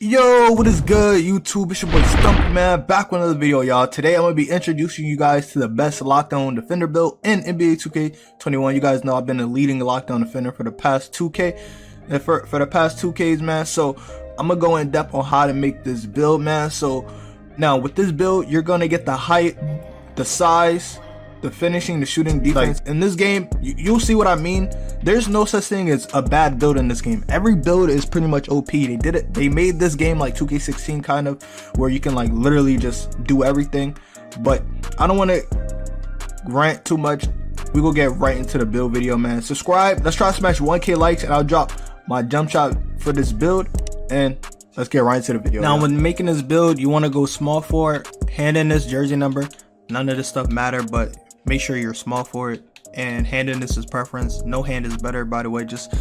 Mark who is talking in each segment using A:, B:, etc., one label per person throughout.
A: Yo, what is good, YouTube? It's your boy Stumpy, man, back with another video, y'all. Today I'm gonna be introducing you guys to the best lockdown defender build in NBA 2K21. You guys know I've been a leading lockdown defender for the past 2K, for the past 2Ks, man. So I'm gonna go in depth on how to make this build, man. So now with this build, you're gonna get the height, the size, the finishing, the shooting, defense. In this game, you'll see what I mean. There's no such thing as a bad build in this game. Every build is pretty much OP. They made this game like 2K16 kind of, where you can like literally just do everything. But I don't want to rant too much. We will get right into the build video, man. Subscribe. Let's try to smash 1K likes and I'll drop my jump shot for this build. And let's get right into the video. Now, when making this build, you want to go small forward, hand in this jersey number. None of this stuff matter, but make sure you're small for it, and handedness is preference. No hand is better, by the way, just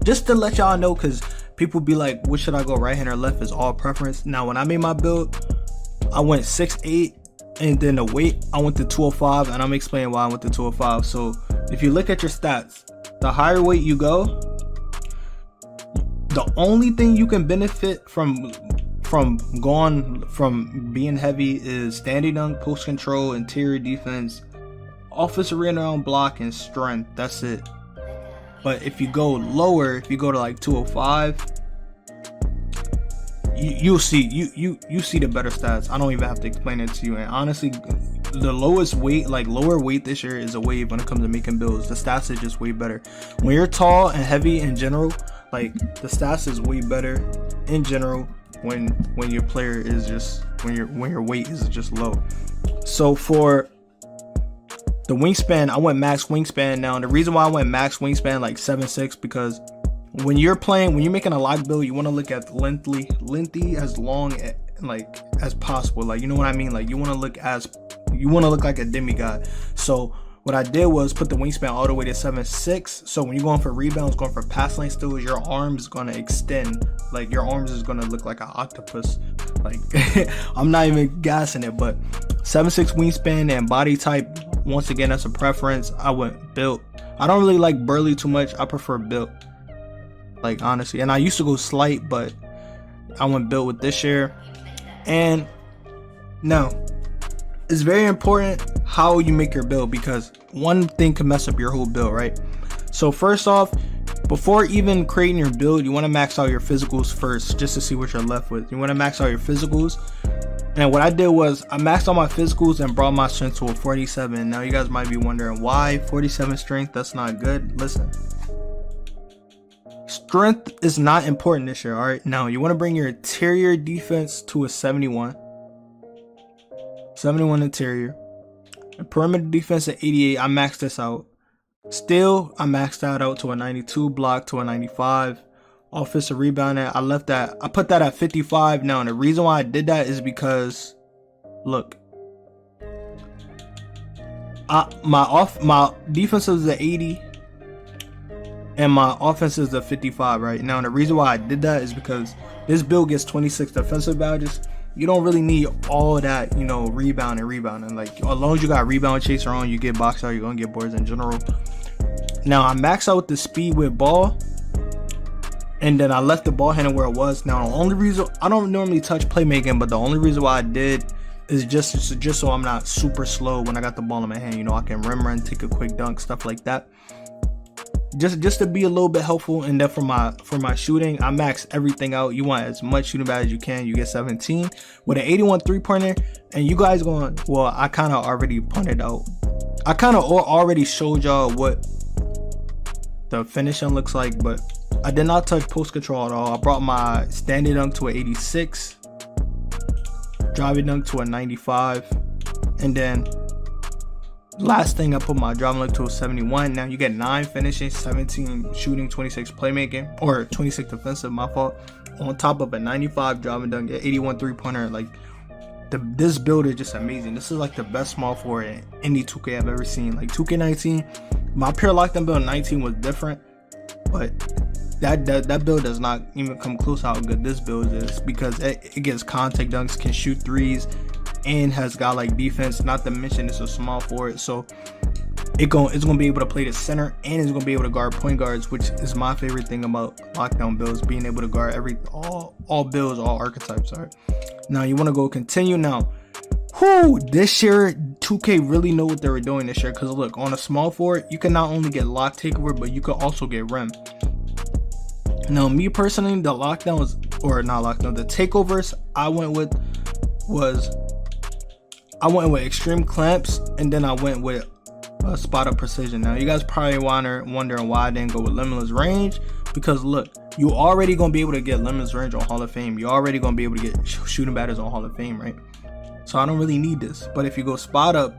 A: to let y'all know, because people be like, what should I go, right hand or left? Is all preference. Now when I made my build, I went 6'8", and then the weight I went to 205, and I'm explaining why I went to 205. So if you look at your stats, the higher weight you go, the only thing you can benefit from being heavy is standing dunk, post control, interior defense, offensive rebound, block, and strength. That's it. But if you go lower, if you go to like 205, you'll see you see the better stats. I don't even have to explain it to you. And honestly, the lowest weight, like lower weight this year, is a wave when it comes to making builds. The stats is just way better. When you're tall and heavy in general, like the stats is way better in general when your player is just when your weight is just low. So for the wingspan, I went max wingspan. Now, and the reason why I went max wingspan like 7'6", because when you're making a lock build, you want to look at lengthy as long like as possible. Like, you know what I mean? Like you want to look like a demigod. So what I did was put the wingspan all the way to 7'6". So when you're going for rebounds, going for pass lane steals, your arms is gonna extend. Like your arms is gonna look like an octopus. Like I'm not even gassing it, but 7'6" wingspan and body type. Once again, that's a preference. I went built. I don't really like burly too much. I prefer built, like honestly. And I used to go slight, but I went built with this year. And now it's very important how you make your build, because one thing can mess up your whole build, right? So first off, before even creating your build, you want to max out your physicals first, just to see what you're left with. You want to max out your physicals. And what I did was I maxed out my physicals and brought my strength to a 47. Now you guys might be wondering why 47 strength, that's not good. Listen, strength is not important this year. All right, now you want to bring your interior defense to a 71 interior, and perimeter defense at 88. I maxed this out. Still, I maxed that out to a 92, block to a 95. Offensive rebound, I put that at 55. Now, and the reason why I did that is because, look, my defense is at 80 and my offense is at 55 right now. And the reason why I did that is because this build gets 26 defensive badges. You don't really need all that, you know, rebounding. Like, as long as you got rebound chaser on, you get box out, you're gonna get boards in general. Now I max out the speed with ball, and then I left the ball handle where it was. Now the only reason I don't normally touch playmaking, but the only reason why I did is just so I'm not super slow when I got the ball in my hand. You know, I can rim run, take a quick dunk, stuff like that. Just to be a little bit helpful. And then for my shooting, I max everything out. You want as much shooting bad as you can. You get 17 with an 81 3-pointer. And you guys going, well, I kind of already pointed out. I kind of already showed y'all what the finishing looks like, but I did not touch post control at all. I brought my standing dunk to an 86, driving dunk to a 95, and then last thing, I put my driving dunk to a 71. Now you get 9 finishing, 17 shooting, 26 playmaking, or 26 defensive, my fault, on top of a 95 driving dunk, 81 3-pointer. Like this build is just amazing. This is like the best small forward in any 2K I've ever seen. Like 2K19, my pure lockdown build 19 was different, but that build does not even come close to how good this build is, because it gets contact dunks, can shoot threes, and has got like defense. Not to mention it's a small forward. So it's gonna be able to play the center, and it's gonna be able to guard point guards, which is my favorite thing about lockdown builds, being able to guard all builds, all archetypes. All right, now you want to go continue. Now this year 2K really know what they were doing this year, because look, on a small forward you can not only get lock takeover, but you could also get rim. Now me personally, the lockdowns, or not lockdown, the takeovers I went with extreme clamps, and then I went with spot up precision. Now you guys probably wondering why I didn't go with limitless range, because look, you already gonna be able to get limitless range on Hall of Fame. You already gonna be able to get shooting batters on Hall of Fame, right? So I don't really need this. But if you go spot up,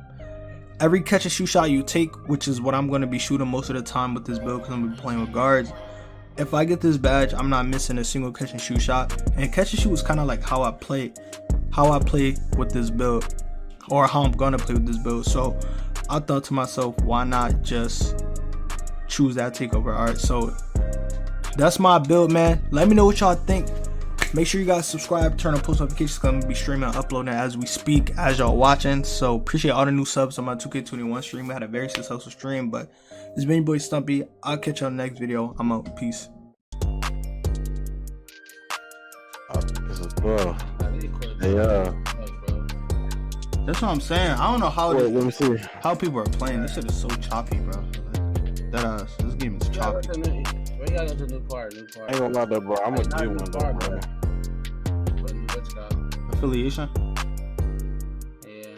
A: every catch and shoot shot you take, which is what I'm going to be shooting most of the time with this build, because I'm going to be playing with guards. If I get this badge, I'm not missing a single catch and shoot shot. And catch and shoot is kind of like how I play with this build, or how I'm going to play with this build. So I thought to myself, why not just choose that takeover? All right, so that's my build, man. Let me know what y'all think. Make sure you guys subscribe, turn on post notifications, because I'm going to be streaming and uploading as we speak, as y'all watching. So appreciate all the new subs on my 2K21 stream. I had a very successful stream, but it's been your boy Stumpy. I'll catch you on the next video. I'm out. Peace.
B: This is bro. Hey,
A: That's what I'm saying. I don't know how
B: let me see
A: how people are playing. This shit is so choppy, bro. This game is choppy.
C: We gotta go to new part.
B: I ain't gonna lie though, bro. I'm gonna get one though, bro.
C: What's it called?
A: Affiliation?
C: Yeah.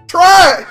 A: Try!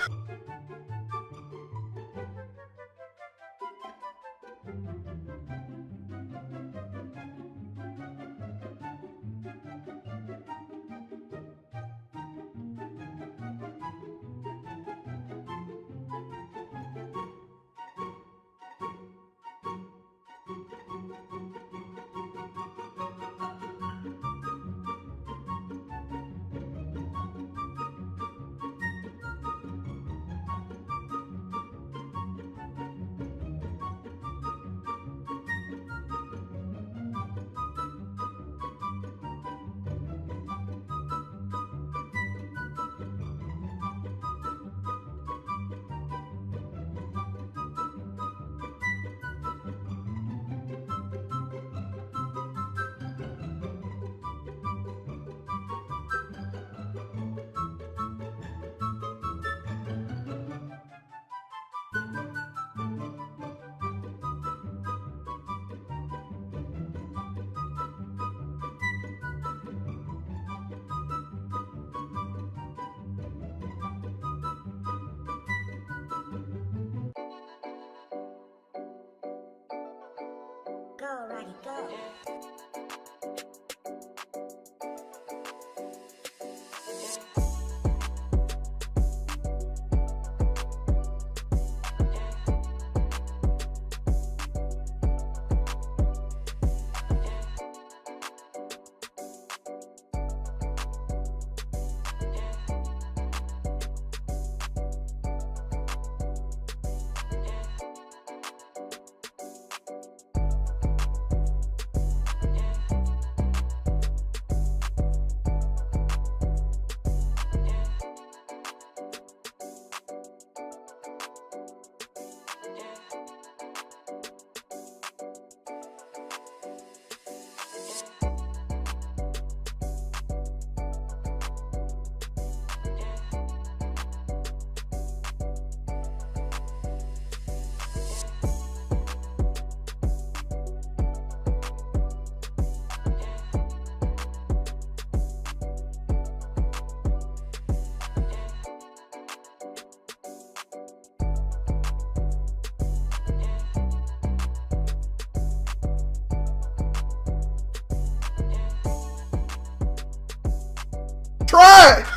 A: trash.